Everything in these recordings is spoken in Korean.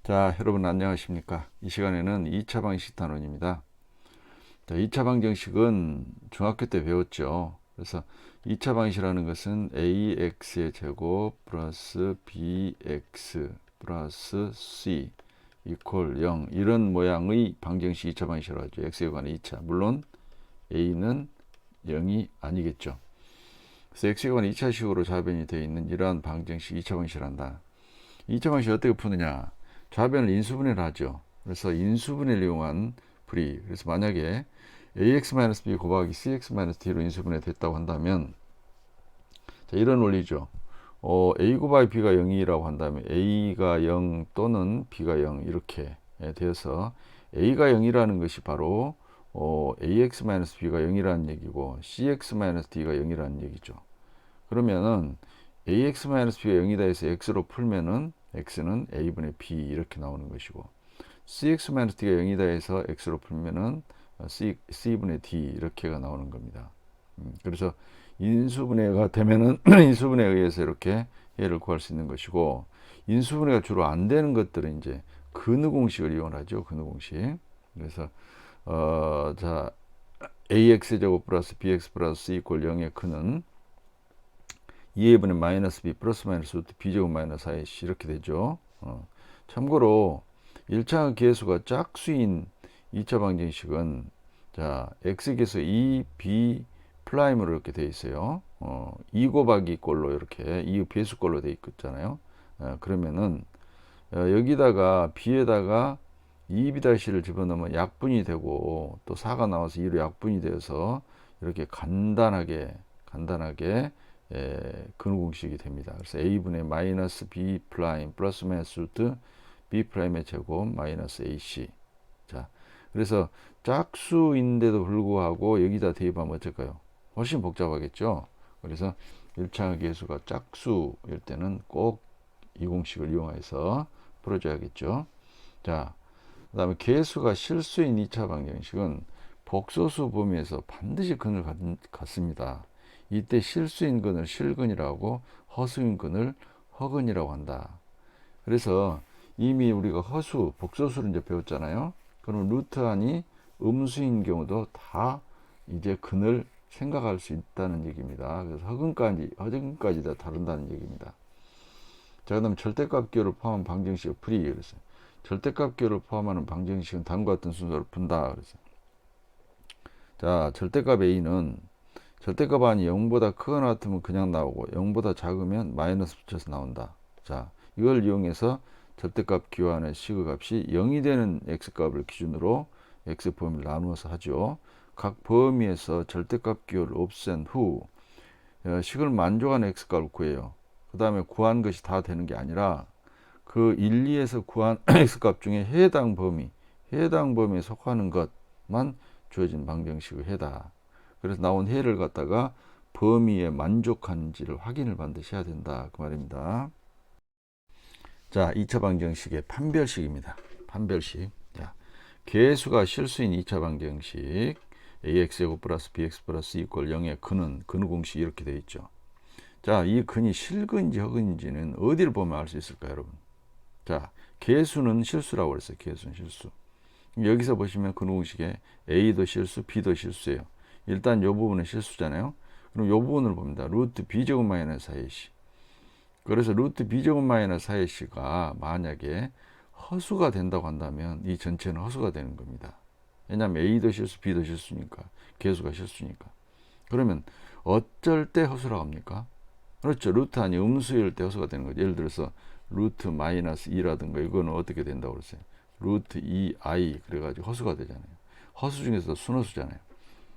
자, 여러분 안녕하십니까? 이 시간에는 2차 방정식 단원입니다. 자, 2차 방정식은 중학교 때 배웠죠. 그래서 2차 방정식이라는 것은 ax의 제곱 플러스 bx 플러스 c 이퀄 0 이런 모양의 방정식 2차 방정식이라고 하죠. x에 관한 2차. 물론 a는 0이 아니겠죠. 그래서 x에 관한 2차식으로 좌변이 되어 있는 이러한 방정식 2차 방정식을 한다. 2차 방정식 어떻게 푸느냐? 좌변을 인수분해를 하죠. 그래서 인수분해를 이용한 풀이. 그래서 만약에 ax-b 곱하기 cx-d로 인수분해 됐다고 한다면, 자, 이런 원리죠. a 곱하기 b가 0이라고 한다면 a가 0 또는 b가 0 이렇게 되어서 a가 0이라는 것이 바로 ax-b가 0이라는 얘기고 cx-d가 0이라는 얘기죠. 그러면은 ax-b가 0이다 해서 x로 풀면은 x는 a분의 b 이렇게 나오는 것이고 cx-d가 0이다 해서 x로 풀면은 c분의 d 이렇게가 나오는 겁니다. 그래서 인수분해가 되면은 인수분해에 의해서 이렇게 해를 구할 수 있는 것이고, 인수분해가 주로 안 되는 것들은 이제 근의 공식을 이용하죠. 근의 공식. 그래서 자 ax제곱 플러스 bx 플러스 c 이퀄 0의 근은 2a분의 마이너스 b 플러스 마이너스 루트 b제곱 마이너스 4ac 이렇게 되죠. 참고로 1차 계수가 짝수인 2차 방정식은 자 x계수 2b 프라임으로 이렇게 되어 있어요. 2 곱하기 꼴로 이렇게 2 배수꼴로 되어 있잖아요. 그러면은 여기다가 b에다가 2b-를 집어넣으면 약분이 되고 또 4가 나와서 2로 약분이 되어서 이렇게 간단하게 근호공식이 됩니다. 그래서 a분의 마이너스 b 프라임 플러스 마이너스 루트 b 프라임의 제곱 마이너스 ac. 자, 그래서 짝수인데도 불구하고 여기다 대입하면 어떨까요? 훨씬 복잡하겠죠. 그래서 1차 계수가 짝수일 때는 꼭 이 공식을 이용해서 풀어줘야겠죠. 자, 그 다음에 계수가 실수인 2차 방정식은 복소수 범위에서 반드시 근을 갖습니다. 이때 실수인 근을 실근이라고 허수인 근을 허근이라고 한다. 그래서 이미 우리가 허수, 복소수를 이제 배웠잖아요. 그럼 루트 안이 음수인 경우도 다 이제 근을 생각할 수 있다는 얘기입니다. 그래서 허근까지 다 다룬다는 얘기입니다. 자, 그 다음 절대값 기호를 포함한 방정식의 풀이. 그랬어요. 절대값 기호를 포함하는 방정식은 다음과 같은 순서로 푼다. 그랬어요. 자, 절대값 a는 절대값 안이 0보다 크거나 같으면 그냥 나오고 0보다 작으면 마이너스 붙여서 나온다. 자, 이걸 이용해서 절대값 기호 안에 시그값이 0이 되는 x값을 기준으로 x 범위를 나누어서 하죠. 각 범위에서 절대값 기호를 없앤 후 식을 만족하는 x값을 구해요. 그 다음에 구한 것이 다 되는 게 아니라 그 1, 2에서 구한 x값 중에 해당 범위에 속하는 것만 주어진 방정식의 해다. 그래서 나온 해를 갖다가 범위에 만족하는지를 확인을 반드시 해야 된다. 그 말입니다. 자, 2차 방정식의 판별식입니다. 판별식. 자, 계수가 실수인 2차 방정식 ax제곱 플러스 bx 플러스 이퀄 0의 근의 공식이 이렇게 되어 있죠. 자, 이 근이 실근인지 허근인지는 어디를 보면 알 수 있을까요, 여러분? 자, 계수는 실수라고 그랬어요. 계수는 실수. 여기서 보시면 근의 공식에 a도 실수, b도 실수예요. 일단 이 부분은 실수잖아요. 그럼 이 부분을 봅니다. 루트 b제곱 마이너스 4ac. 그래서 루트 b제곱 마이너스 4ac가 만약에 허수가 된다고 한다면 이 전체는 허수가 되는 겁니다. 왜냐하면 a도 실수, b도 실수니까. 계수가 실수니까. 그러면 어쩔 때 허수라고 합니까? 그렇죠. 루트 안이 음수일 때 허수가 되는 거죠. 예를 들어서 루트 마이너스 2라든가 이거는 어떻게 된다고 그랬어요? 루트 2i 그래가지고 허수가 되잖아요. 허수 중에서 순허수잖아요.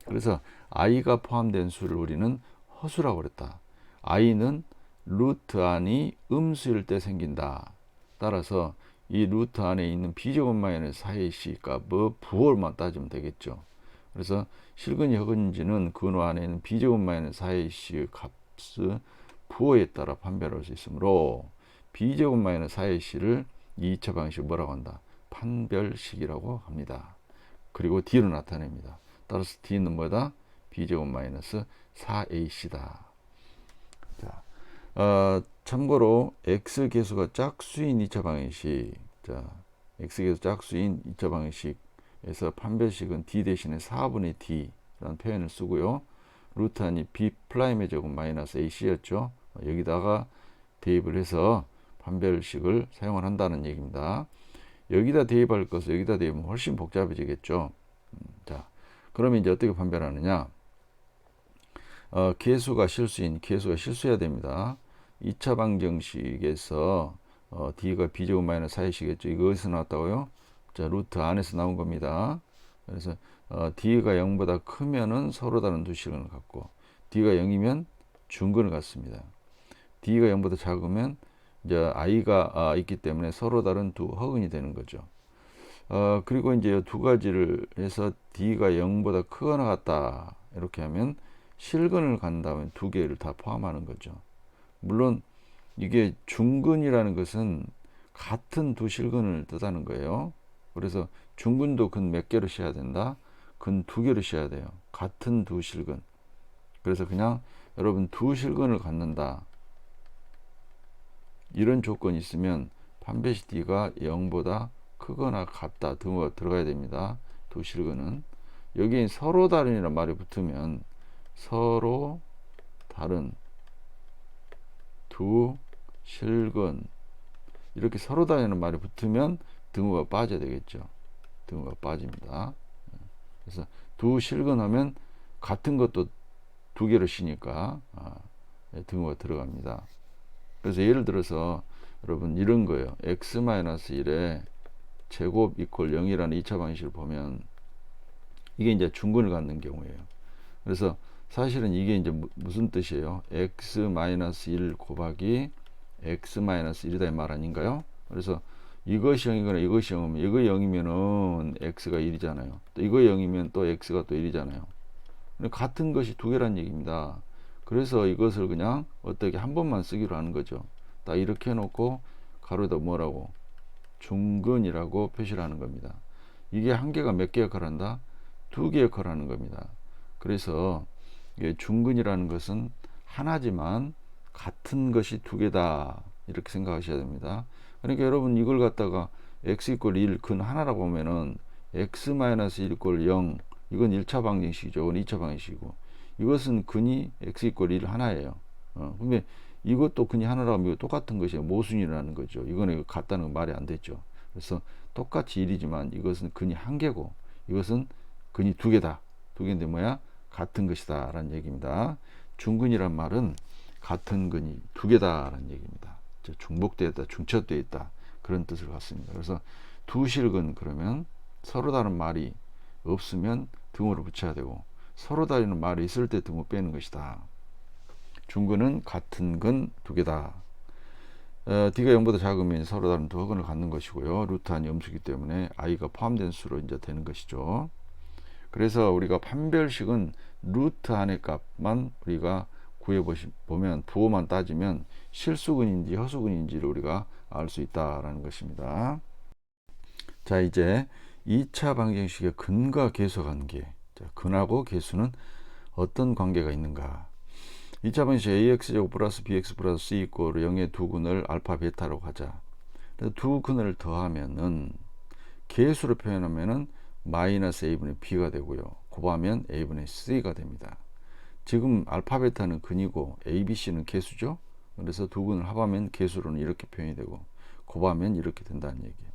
그래서 i가 포함된 수를 우리는 허수라고 그랬다. i는 루트 안이 음수일 때 생긴다. 따라서 이 루트 안에 있는 b제곱 마이너스 4ac 값의 부호만 따지면 되겠죠. 그래서 실근이 허근인지는 근호 안에 있는 b제곱 마이너스 4ac의 값의 부호에 따라 판별할 수 있으므로 b제곱 마이너스 4ac를 2차 방식을 뭐라고 한다? 판별식이라고 합니다. 그리고 d로 나타냅니다. 따라서 d는 뭐다? b제곱 마이너스 4ac다. 자, 참고로 x 계수가 짝수인 2차 방정식 자, x계수 짝수인 2차 방정식에서 판별식은 d 대신에 4분의 d라는 표현을 쓰고요. 루트 안이 b'의 제곱 마이너스 ac였죠. 여기다가 대입을 해서 판별식을 사용을 한다는 얘기입니다. 여기다 대입할 것을 여기다 대입하면 훨씬 복잡해지겠죠. 자, 그러면 이제 어떻게 판별하느냐? 계수가 실수인 계수가 실수해야 됩니다. 2차 방정식에서 d가 b제곱 마이너스 4이시겠죠. 이거 어디서 나왔다고요? 자, 루트 안에서 나온 겁니다. 그래서 d가 0보다 크면은 서로 다른 두 실근을 갖고 d가 0이면 중근을 갖습니다. d가 0보다 작으면 이제 i가 있기 때문에 서로 다른 두 허근이 되는 거죠. 그리고 이제 두 가지를 해서 d가 0보다 크거나 같다 이렇게 하면 실근을 간다면 두 개를 다 포함하는 거죠. 물론 이게 중근이라는 것은 같은 두 실근을 뜻하는 거예요. 그래서 중근도 근 몇 개로 씌어야 된다? 근 두 개로 씌어야 돼요. 같은 두 실근. 그래서 그냥 여러분 두 실근을 갖는다. 이런 조건이 있으면 판별식 d가 0보다 크거나 같다 등호가 들어가야 됩니다. 두 실근은. 여기에 서로 다른이라는 말이 붙으면 서로 다른 두 실근 이렇게 서로 다른이라는 말이 붙으면 등호가 빠져야 되겠죠. 등호가 빠집니다. 그래서 두 실근하면 같은 것도 두 개로 쉬니까 등호가 들어갑니다. 그래서 예를 들어서 여러분 이런 거예요. x-1의 제곱 이퀄 0이라는 2차 방식을 보면 이게 이제 중근을 갖는 경우예요. 그래서 사실은 이게 이제 무슨 뜻이에요? x-1 곱하기 x-1이다 이 말 아닌가요? 그래서 이것이 0이거나 이것이 0이면 이거 0이면은 x가 1이잖아요. 또 이거 0이면 또 x가 또 1이잖아요. 같은 것이 두 개란 얘기입니다. 그래서 이것을 그냥 어떻게 한 번만 쓰기로 하는 거죠. 딱 이렇게 해놓고 가로에다 뭐라고? 중근이라고 표시를 하는 겁니다. 이게 한 개가 몇 개 역할을 한다? 두 개 역할을 하는 겁니다. 그래서 중근이라는 것은 하나지만 같은 것이 두 개다 이렇게 생각하셔야 됩니다. 그러니까 여러분 이걸 갖다가 x 이퀄 1 근 하나라고 보면은 x-1 이퀄 0 이건 1차 방정식이죠. 이건 2차 방정식이고 이것은 근이 x 이퀄 1 하나예요. 근데 이것도 근이 하나라고 하면 똑같은 것이 모순이라는 거죠. 이거는 같다는 건 말이 안 되죠. 그래서 똑같이 1이지만 이것은 근이 한 개고 이것은 근이 두 개다. 두 개인데 뭐야? 같은 것이다 라는 얘기입니다. 중근이란 말은 같은 근이 두 개다 라는 얘기입니다. 중복되어 있다, 중첩되어 있다 그런 뜻을 갖습니다. 그래서 두 실근 그러면 서로 다른 말이 없으면 등호를 붙여야 되고 서로 다른 말이 있을 때 등호 빼는 것이다. 중근은 같은 근 두 개다. d가 0보다 작으면 서로 다른 두 허근을 갖는 것이고요. 루트 안이 음수기 때문에 i가 포함된 수로 이제 되는 것이죠. 그래서 우리가 판별식은 루트 안의 값만 우리가 구해보면 부호만 따지면 실수근인지 허수근인지를 우리가 알 수 있다라는 것입니다. 자, 이제 2차 방정식의 근과 계수 관계. 자, 근하고 계수는 어떤 관계가 있는가? 2차 방정식 ax제곱 플러스 bx 플러스 c 이꼴 0의 두 근을 알파 베타로 가자. 두 근을 더하면은 계수로 표현하면은 마이너스 a분의 b가 되고요. 곱하면 a분의 c가 됩니다. 지금 알파 베타는 근이고 a, b, c는 계수죠. 그래서 두 근을 합하면 계수로는 이렇게 표현이 되고 곱하면 이렇게 된다는 얘기예요.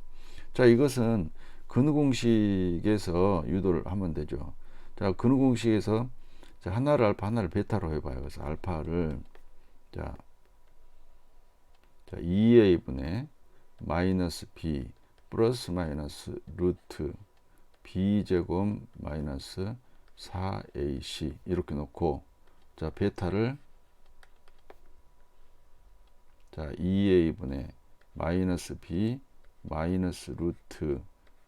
자, 이것은 근우 공식에서 유도를 하면 되죠. 자, 근우 공식에서 자, 하나를 알파 하나를 베타로 해봐요. 그래서 알파를 자 2a분의 마이너스 b 플러스 마이너스 루트 b제곱 마이너스 4ac 이렇게 놓고 자 베타를 자 2a분의 마이너스 b 마이너스 루트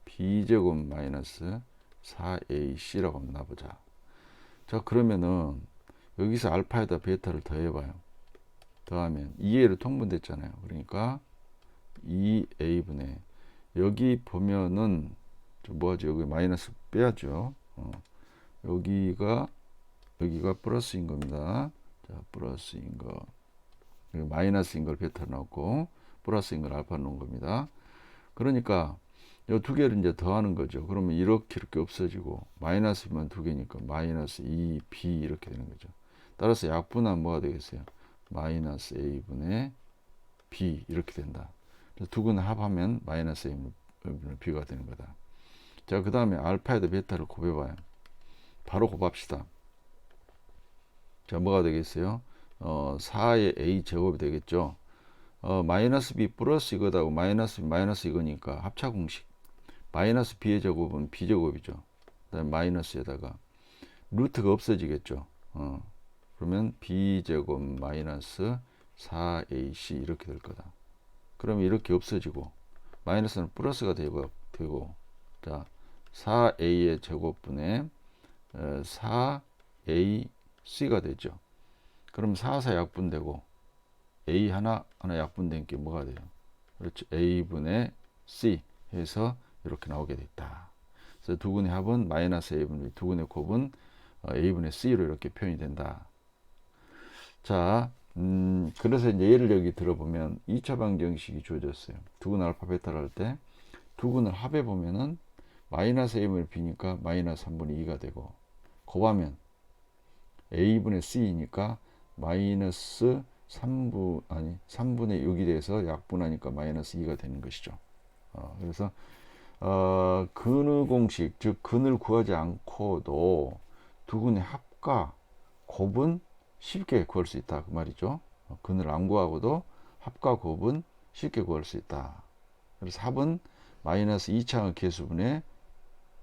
b제곱 마이너스 4ac라고 한번 놔보자. 자 그러면은 여기서 알파에다 베타를 더해봐요. 더하면 2a로 통분됐잖아요. 그러니까 2a분의 여기 보면은 뭐하죠? 여기 마이너스 빼야죠. 여기가 플러스인 겁니다. 자, 플러스인 거. 마이너스인 걸 베타 넣고 플러스인 걸 알파 넣은 겁니다. 그러니까 이 두 개를 이제 더하는 거죠. 그러면 이렇게 없어지고 마이너스면 두 개니까 마이너스 2b 이렇게 되는 거죠. 따라서 약분하면 뭐가 되겠어요? 마이너스 a분의 b 이렇게 된다. 두 근을 합하면 마이너스 a분의 b가 되는 거다. 자, 그 다음에 알파에다 베타를 곱해봐요. 바로 곱합시다. 자, 뭐가 되겠어요? 4의 a 제곱이 되겠죠. 마이너스 b 플러스 이거다고 마이너스 이거니까 합차 공식. 마이너스 b의 제곱은 b제곱이죠. 그다음에 마이너스에다가 루트가 없어지겠죠. 그러면 b제곱 마이너스 4ac 이렇게 될 거다. 그러면 이렇게 없어지고 마이너스는 플러스가 되고 자 4a의 제곱분의 4ac가 되죠. 그럼 4 약분되고 a 하나 약분된 게 뭐가 돼요? 그렇죠. a분의 c 해서 이렇게 나오게 됐다. 그래서 두 근의 합은 마이너스 a분의 두 근의 곱은 a분의 c로 이렇게 표현이 된다. 자, 그래서 이제 예를 여기 들어보면 2차 방정식이 주어졌어요. 두 근 알파 베타를 할 때 두 근을 합해 보면은 마이너스 a분의 b니까 마이너스 3분의 2가 되고 곱하면 a분의 c니까 마이너스 3분의 6이 돼서 약분하니까 마이너스 2가 되는 것이죠. 그래서 근의 공식, 즉 근을 구하지 않고도 두 근의 합과 곱은 쉽게 구할 수 있다 그 말이죠. 근을 안 구하고도 합과 곱은 쉽게 구할 수 있다. 그래서 합은 마이너스 2차항 계수분의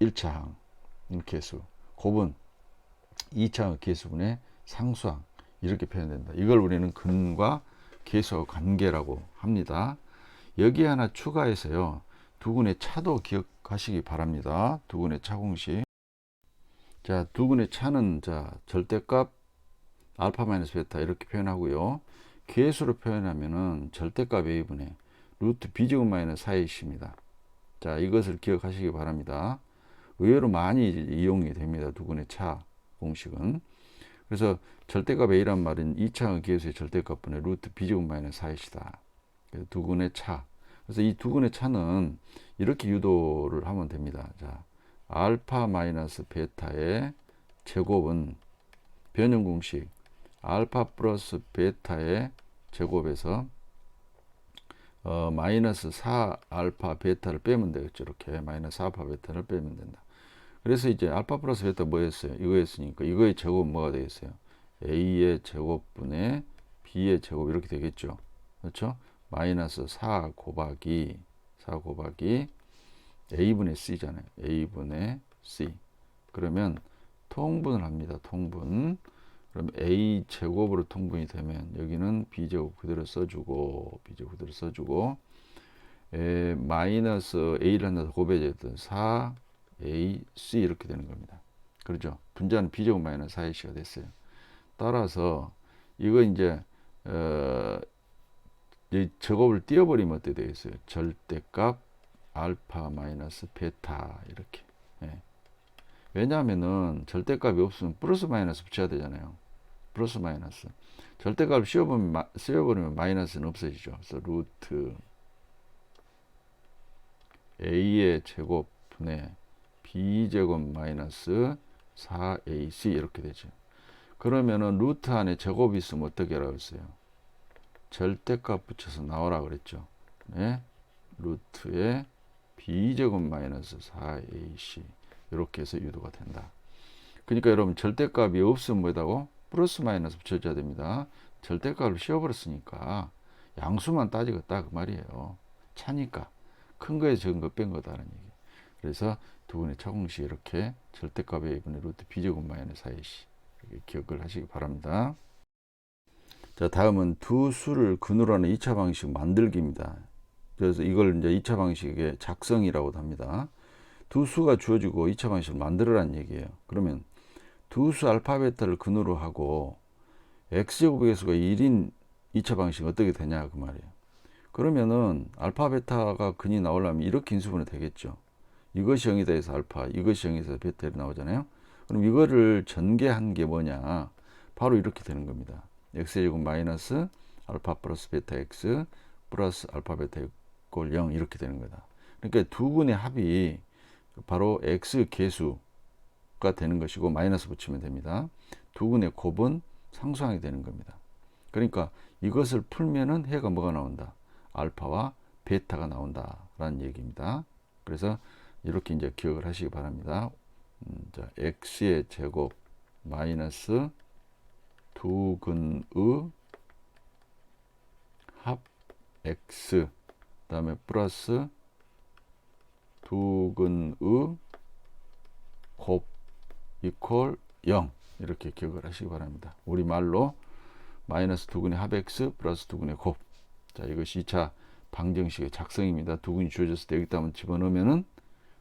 1차항 계수, 곱은 2차항 계수분의 상수항 이렇게 표현된다. 이걸 우리는 근과 계수와 관계라고 합니다. 여기 하나 추가해서요. 두 근의 차도 기억하시기 바랍니다. 두 근의 차 공식. 자, 두 근의 차는 자 절대값 알파 마이너스 베타 이렇게 표현하고요. 계수로 표현하면은 절대값 a분의 루트 b제곱 마이너스 4ac입니다. 자, 이것을 기억하시기 바랍니다. 의외로 많이 이용이 됩니다. 두 근의 차 공식은. 그래서 절대값 a란 말은 2차항 계수의 절대값분의 루트 b제곱 마이너스 4ac이다. 두 근의 차. 그래서 이 두 근의 차는 이렇게 유도를 하면 됩니다. 자, 알파 마이너스 베타의 제곱은 변형 공식 알파 플러스 베타의 제곱에서 마이너스 4 알파 베타를 빼면 되겠죠. 이렇게 마이너스 4 알파 베타를 빼면 된다. 그래서 이제 알파 플러스 베타 뭐였어요? 이거였으니까 이거의 제곱 뭐가 되겠어요? a의 제곱분의 b의 제곱 이렇게 되겠죠. 그렇죠? 마이너스 4 곱하기 a분의 c잖아요. a분의 c. 그러면 통분을 합니다. 통분. 그럼 a 제곱으로 통분이 되면 여기는 b 제곱 그대로 써주고 마이너스 a를 하나 더 곱해졌던 4ac 이렇게 되는 겁니다. 그렇죠? 분자는 b 제곱 마이너스 4ac가 됐어요. 따라서 이거 이제 이 제곱을 띄워버리면 어떻게 되겠어요? 절대값 알파 마이너스 베타 이렇게. 예. 왜냐하면은 절대값이 없으면 플러스 마이너스 붙여야 되잖아요. 플러스 마이너스. 절대값을 씌워버리면 마이너스는 없어지죠. 그래서 루트 a의 제곱분의 b제곱 마이너스 4ac 이렇게 되죠. 그러면은 루트 안에 제곱이 있으면 어떻게 하라고 했어요? 절대값 붙여서 나오라 그랬죠. 네. 루트에 b제곱 마이너스 4ac 이렇게 해서 유도가 된다. 그러니까 여러분 절대값이 없으면 뭐다고? 플러스 마이너스 붙여줘야 됩니다. 절대값을 씌워버렸으니까 양수만 따지겠다 그 말이에요. 차니까 큰 거에 적은 거 뺀 거다라는 얘기. 그래서 두 분의 차공식 이렇게 절대값의 a분의 루트 b제곱 마이너스 4ac 이렇게 기억을 하시기 바랍니다. 자, 다음은 두 수를 근으로 하는 2차 방식 만들기입니다. 그래서 이걸 이제 2차 방식의 작성이라고도 합니다. 두 수가 주어지고 2차 방식을 만들어라는 얘기예요. 그러면 두 수 알파 베타를 근으로 하고 x제곱의 개수가 1인 2차 방식은 어떻게 되냐 그 말이에요. 그러면은 알파 베타가 근이 나오려면 이렇게 인수분해 되겠죠. 이것이 0이다 해서 알파, 이것이 0이다 해서 베타 이렇게 나오잖아요. 그럼 이거를 전개한 게 뭐냐? 바로 이렇게 되는 겁니다. x제곱 마이너스 알파 플러스 베타 x 플러스 알파 베타 이꼴 0 이렇게 되는 거다. 그러니까 두 근의 합이 바로 x 계수가 되는 것이고 마이너스 붙이면 됩니다. 두 근의 곱은 상수항이 되는 겁니다. 그러니까 이것을 풀면은 해가 뭐가 나온다? 알파와 베타가 나온다라는 얘기입니다. 그래서 이렇게 이제 기억을 하시기 바랍니다. 자, x의 제곱 마이너스 두 근의 합 x 그다음에 플러스 두 근의 곱 이퀄 0 이렇게 기억을 하시기 바랍니다. 우리말로 마이너스 두 근의 합 x 플러스 두 근의 곱. 자, 이것이 2차 방정식의 작성입니다. 두 근이 주어졌을 때 여기다 한번 집어넣으면은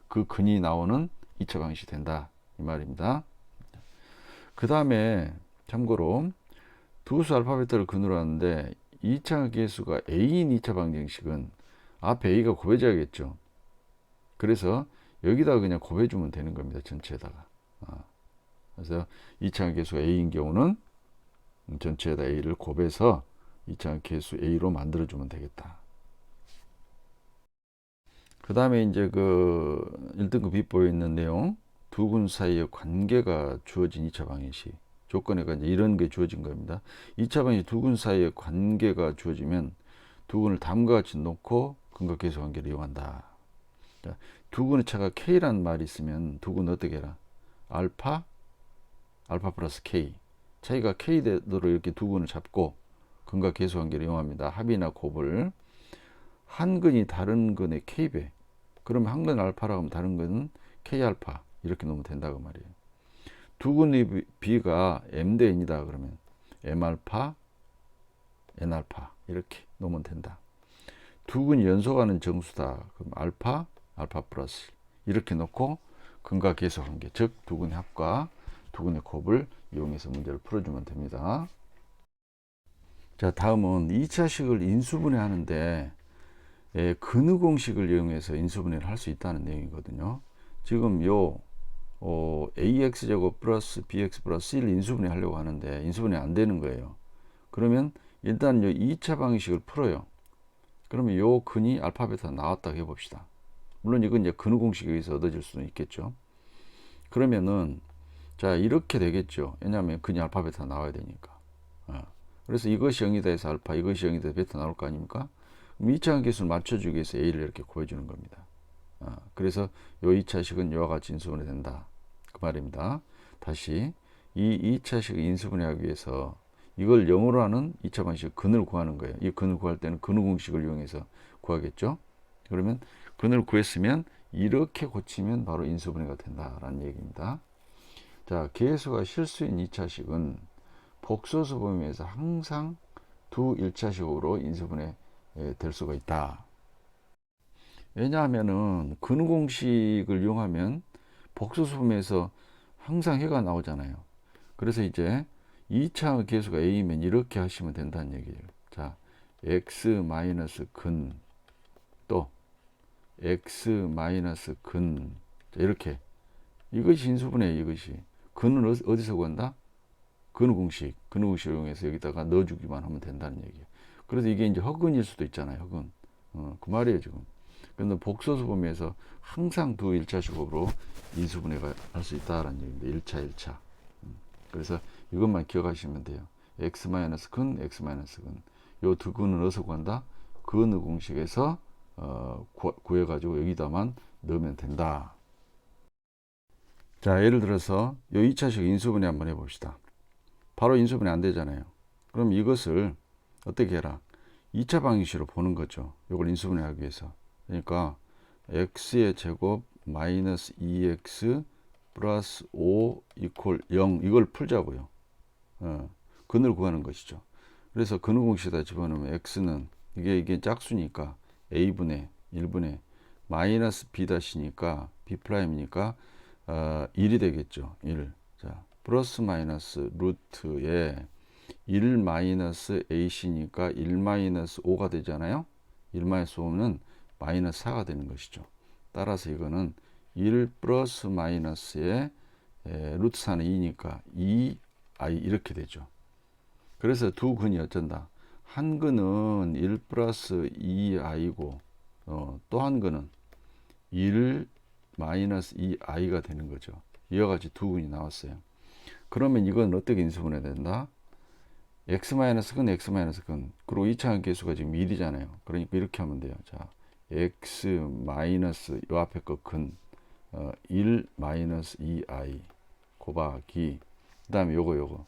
그 근이 나오는 2차 방정식이 된다 이 말입니다. 그 다음에 참고로 두수 알파벳을 근으로 하는데 2차 계수가 a인 2차 방정식은 앞에 a가 곱해져야겠죠. 그래서 여기다가 그냥 곱해주면 되는 겁니다. 전체에다가. 그래서 2차 계수가 a인 경우는 전체에다 a를 곱해서 2차 계수 a로 만들어주면 되겠다. 그 다음에 이제 그 1등급 비법에 있는 내용, 두 근 사이의 관계가 주어진 2차 방정식. 조건에가 이제 이런 게 주어진 겁니다. 2차 방정식 두 근 사이의 관계가 주어지면 두 근을 다음과 같이 놓고 근과 계수 관계를 이용한다. 자, 두 근의 차가 K라는 말이 있으면 두 근 어떻게 해라? 알파 플러스 K. 차이가 K대로 이렇게 두 근을 잡고 근과 계수 관계를 이용합니다. 합이나 곱을. 한 근이 다른 근의 K배. 그러면 한 근 알파라고 하면 다른 근은 K 알파. 이렇게 놓으면 된다고 말이에요. 두 근의 B가 M 대 N이다 그러면 M 알파, N 알파. 이렇게 놓으면 된다. 두 근이 연속하는 정수다. 그럼 알파 플러스 이렇게 놓고 근과 계수 관계, 즉 두 근의 합과 두 근의 곱을 이용해서 문제를 풀어주면 됩니다. 자, 다음은 2차식을 인수분해하는데 근의 공식을 이용해서 인수분해를 할 수 있다는 내용이거든요. 지금 요 ax제곱 플러스 bx 플러스 1 인수분해 하려고 하는데 인수분해 안 되는 거예요. 그러면 일단 요 2차 방식을 풀어요. 그러면 요 근이 알파 베타 나왔다고 해봅시다. 물론 이건 이제 근의 공식에 의해서 얻어질 수는 있겠죠. 그러면은 자, 이렇게 되겠죠. 왜냐하면 근이 알파 베타 나와야 되니까. 그래서 이것이 0이다 해서 알파, 이것이 0이다 해서 베타 나올 거 아닙니까? 그럼 2차 계수를 맞춰주기 위해서 a를 이렇게 구해주는 겁니다. 그래서 요 2차식은 이와 같이 인수분해 된다. 그 말입니다. 다시 이 2차식 인수분해하기 위해서 이걸 0으로 하는 2차 방식 근을 구하는 거예요. 이 근을 구할 때는 근의 공식을 이용해서 구하겠죠. 그러면 근을 구했으면 이렇게 고치면 바로 인수분해가 된다라는 얘기입니다. 자, 계수가 실수인 2차식은 복소수 범위에서 항상 두 1차식으로 인수분해 될 수가 있다. 왜냐하면은 근의 공식을 이용하면 복소수 범위에서 항상 해가 나오잖아요. 그래서 이제 2차 계수가 a면 이렇게 하시면 된다는 얘기예요. 자, x 마이너스 근 또 x 마이너스 근 이렇게 이것이 인수분해. 이것이 근은 어디서 구한다? 근의 공식을 이용해서 여기다가 넣어주기만 하면 된다는 얘기예요. 그래서 이게 이제 허근일 수도 있잖아요. 허근. 그 말이에요 지금. 그런데 복소수 범위에서 항상 두 1차식으로 인수분해가 할 수 있다라는 얘기입니다. 1차. 그래서 이것만 기억하시면 돼요. x-근, x-근. 요 두 근은 어디서 구한다? 근의 공식에서 구해가지고 여기다만 넣으면 된다. 자, 예를 들어서 요 2차식 인수분해 한번 해봅시다. 바로 인수분해 안 되잖아요. 그럼 이것을 어떻게 해라? 2차 방정식으로 보는 거죠. 이걸 인수분해 하기 위해서. 그러니까 x의 제곱 마이너스 2x 플러스 5 이퀄 0 이걸 풀자고요. 근을 구하는 것이죠. 그래서 근의 공식에다 집어넣으면 x는 이게 짝수니까 a분의 1분의 마이너스 b 다시니까 b 프라임이니까 1이 되겠죠. 1. 자, 플러스 마이너스 루트에 1 마이너스 ac니까 1 마이너스 5가 되잖아요. 1 마이너스 5는 마이너스 4가 되는 것이죠. 따라서 이거는 1 플러스 마이너스에 루트 4는 2니까 2i 이렇게 되죠. 그래서 두 근이 어쩐다. 한 근은 1 플러스 2i고 또 한 근은 1 마이너스 2i가 되는 거죠. 이와 같이 두 근이 나왔어요. 그러면 이건 어떻게 인수분해 된다? x 마이너스 근, x 마이너스 근. 그리고 이차원 계수가 지금 1이잖아요. 그러니까 이렇게 하면 돼요. 자, x 마이너스 요 앞에 거 근, 1 마이너스 2i 곱하기 그 다음에 요거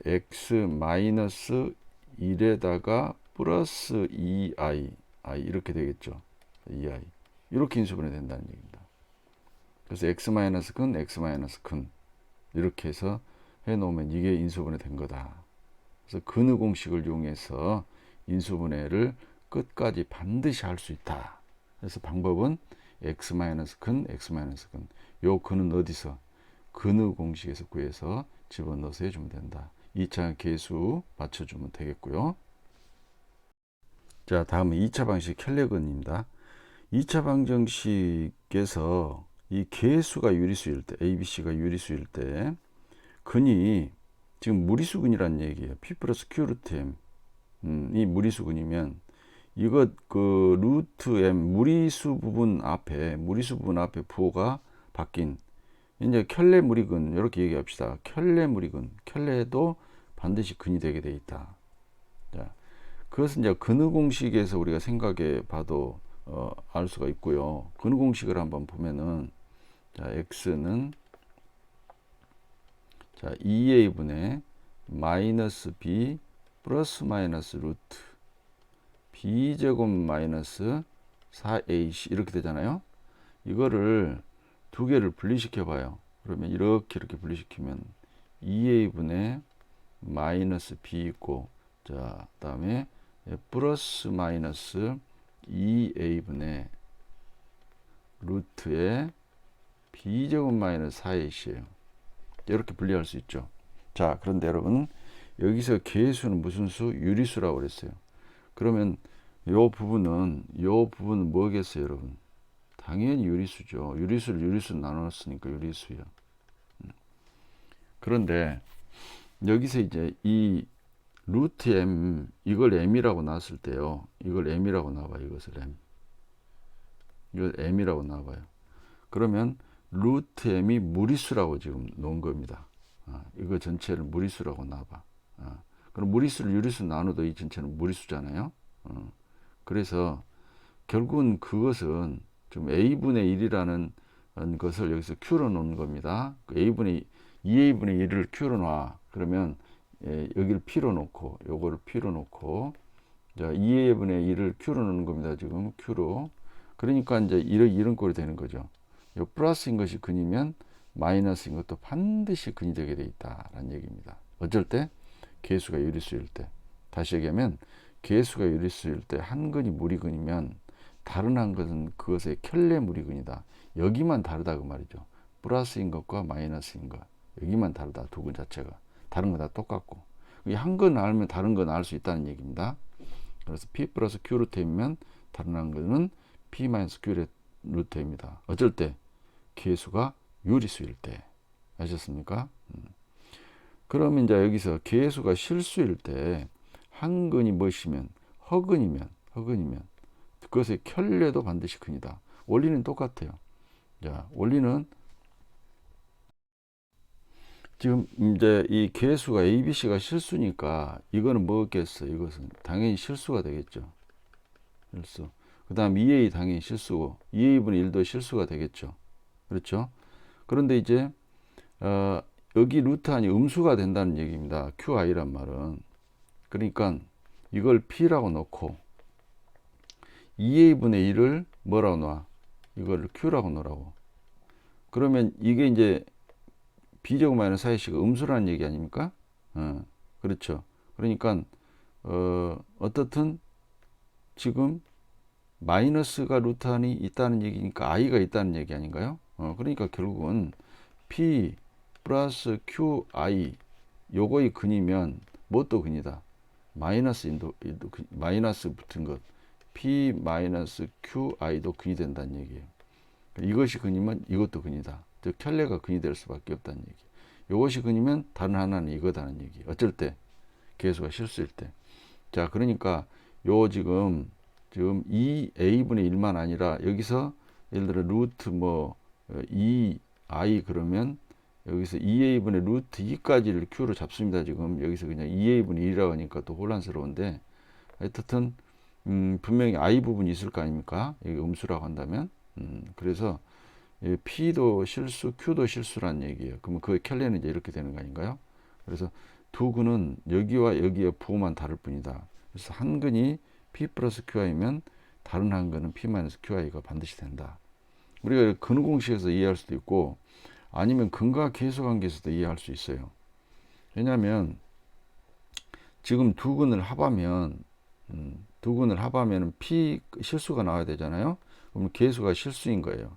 x 마이너스 1에다가 플러스 2i 이렇게 되겠죠. 2i 이렇게 인수분해 된다는 얘기입니다. 그래서 x 마이너스 근, x 마이너스 근 이렇게 해서 해놓으면 이게 인수분해 된 거다. 그래서 근의 공식을 이용해서 인수분해를 끝까지 반드시 할 수 있다. 그래서 방법은 x 마이너스 근, x 마이너스 근. 요 근은 어디서? 근의 공식에서 구해서 집어넣어서 해주면 된다. 2차 계수 맞춰주면 되겠고요. 자, 다음은 2차 방식 켈레근입니다. 2차 방정식에서 이 계수가 유리수일 때, ABC가 유리수일 때 근이 지금 무리수근이라는 얘기예요. P 플러스 Q 루트 M. 이 무리수근이면 이것 그 루트 M 무리수 부분 앞에 부호가 바뀐 이제 켤레 무리근 이렇게 얘기합시다. 켤레 무리근 켤레도 반드시 근이 되게 돼 있다. 자, 그것은 이제 근의 공식에서 우리가 생각해 봐도 알 수가 있고요. 근의 공식을 한번 보면은 자, x는 자, 2a분의 마이너스 b 플러스 마이너스 루트 b제곱 마이너스 4ac 이렇게 되잖아요. 이거를 두 개를 분리시켜 봐요. 그러면 이렇게 분리시키면 2a분의 마이너스 b 있고 자, 그다음에 플러스 마이너스 2a분의 루트에 b제곱 마이너스 4ac예요. 이렇게 분리할 수 있죠. 자, 그런데 여러분 여기서 계수는 무슨 수? 유리수라고 그랬어요. 그러면 요 부분은 뭐겠어요, 여러분? 당연히 유리수죠. 유리수를 유리수 나눴으니까 유리수요. 그런데 여기서 이제 이 루트 m 이걸 m이라고 놨을 때요. 이걸 m이라고 놔봐요. 이걸 m이라고 놔봐요. 그러면 루트 m이 무리수라고 지금 놓은 겁니다. 이거 전체를 무리수라고 놔봐. 그럼 무리수를 유리수 나눠도 이 전체는 무리수잖아요. 그래서 결국은 그것은 지금 a분의 1이라는 것을 여기서 q로 놓는 겁니다. a분의 2a분의 1을 q로 놔. 그러면 여기를 p로 놓고 요거를 p로 놓고 자, 2a분의 1을 q로 놓는 겁니다. 지금 q로. 그러니까 이제 이런 꼴이 되는 거죠. 요 플러스인 것이 근이면 마이너스인 것도 반드시 근이 되게 돼 있다라는 얘기입니다. 어쩔 때? 계수가 유리수일 때. 다시 얘기하면 계수가 유리수일 때 한 근이 무리근이면 다른 한 것은 그것의 켤레 무리근이다. 여기만 다르다 그 말이죠. 플러스인 것과 마이너스인 것. 여기만 다르다. 두 근 자체가. 다른 건 다 똑같고. 한 건 알면 다른 건 알 수 있다는 얘기입니다. 그래서 P 플러스 Q 루트이면 다른 한 거는 P 마이너스 Q 루트입니다. 어쩔 때? 계수가 유리수일 때. 아셨습니까? 그러면 이제 여기서 계수가 실수일 때 한 근이 무엇이면 허근이면 그것의 켤레도 반드시 근이다. 원리는 똑같아요. 자, 원리는 지금 이제 이 계수가 ABC가 실수니까 이거는 뭐겠어? 이것은 당연히 실수가 되겠죠. 실수. 그 다음 2A 당연히 실수고 2A분의 1도 실수가 되겠죠. 그렇죠? 그런데 이제 여기 루트 안이 음수가 된다는 얘기입니다. QI란 말은. 그러니까 이걸 P라고 놓고 2A분의 1을 뭐라고 놔? 이걸 Q라고 놓으라고. 그러면 이게 이제 B제곱 마이너스 4C가 음수라는 얘기 아닙니까? 그렇죠. 그러니까 어떻든 지금 마이너스가 루트 안이 있다는 얘기니까 I가 있다는 얘기 아닌가요? 그러니까 결국은 P 플러스 QI 요거의 근이면 뭣도 근이다. 마이너스 붙은 것 P 마이너스 QI도 근이 된다는 얘기예요. 이것이 근이면 이것도 근이다. 즉 켤레가 근이 될 수밖에 없다는 얘기. 이것이 근이면 다른 하나는 이거다는 얘기. 어쩔 때 계수가 실수일 때. 자, 그러니까 요 지금 2a분의 1만 아니라 여기서 예를 들어 루트 뭐 2i 그러면 여기서 2a분의 루트 2까지를 q로 잡습니다. 지금 여기서 그냥 2a분의 1이라고 하니까 또 혼란스러운데 하여튼 분명히 i 부분이 있을 거 아닙니까? 여기 음수라고 한다면 그래서 p도 실수, q도 실수란 얘기예요. 그러면 그 켈레는 이제 이렇게 되는 거 아닌가요? 그래서 두 근은 여기와 여기의 부호만 다를 뿐이다. 그래서 한 근이 p 플러스 qi면 다른 한 근은 p 마이너스 qi가 반드시 된다. 우리가 근호 공식에서 이해할 수도 있고 아니면 근과 계수 관계에서도 이해할 수 있어요. 왜냐하면 지금 두 근을 합하면 p 실수가 나와야 되잖아요. 그러면 계수가 실수인 거예요.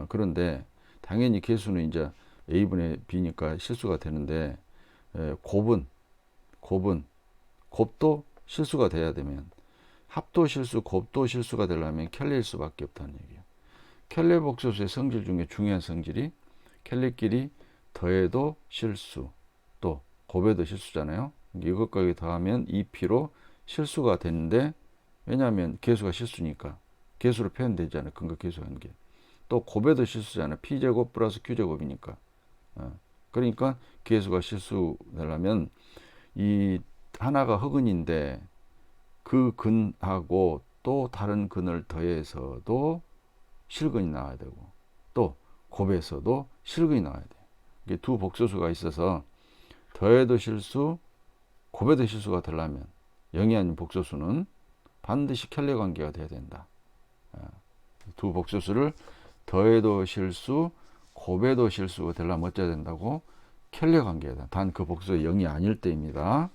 그런데 당연히 계수는 이제 a분의 b니까 실수가 되는데 곱도 실수가 돼야 되면 합도 실수, 곱도 실수가 되려면 켈레일 수밖에 없다는 얘기예요. 켈레 복소수의 성질 중에 중요한 성질이 켈레끼리 더해도 실수, 또 곱해도 실수잖아요. 이것까지 더하면 2p로 실수가 되는데 왜냐하면 계수가 실수니까 계수로 표현되잖아요. 근거 계수 관계. 또 곱해도 실수잖아요. p제곱 플러스 q제곱이니까. 그러니까 계수가 실수 되려면 이 하나가 흑은인데 그 근하고 또 다른 근을 더해서도 실근이 나와야 되고 또 곱해서도 실근이 나와야 돼요. 이게 두 복소수가 있어서 더해도 실수, 곱해도 실수가 되려면 0이 아닌 복소수는 반드시 켈레 관계가 돼야 된다. 두 복소수를 더해도 실수, 곱해도 실수가 되려면 어째야 된다고? 켈레 관계다. 단 그 복수가 0이 아닐 때입니다.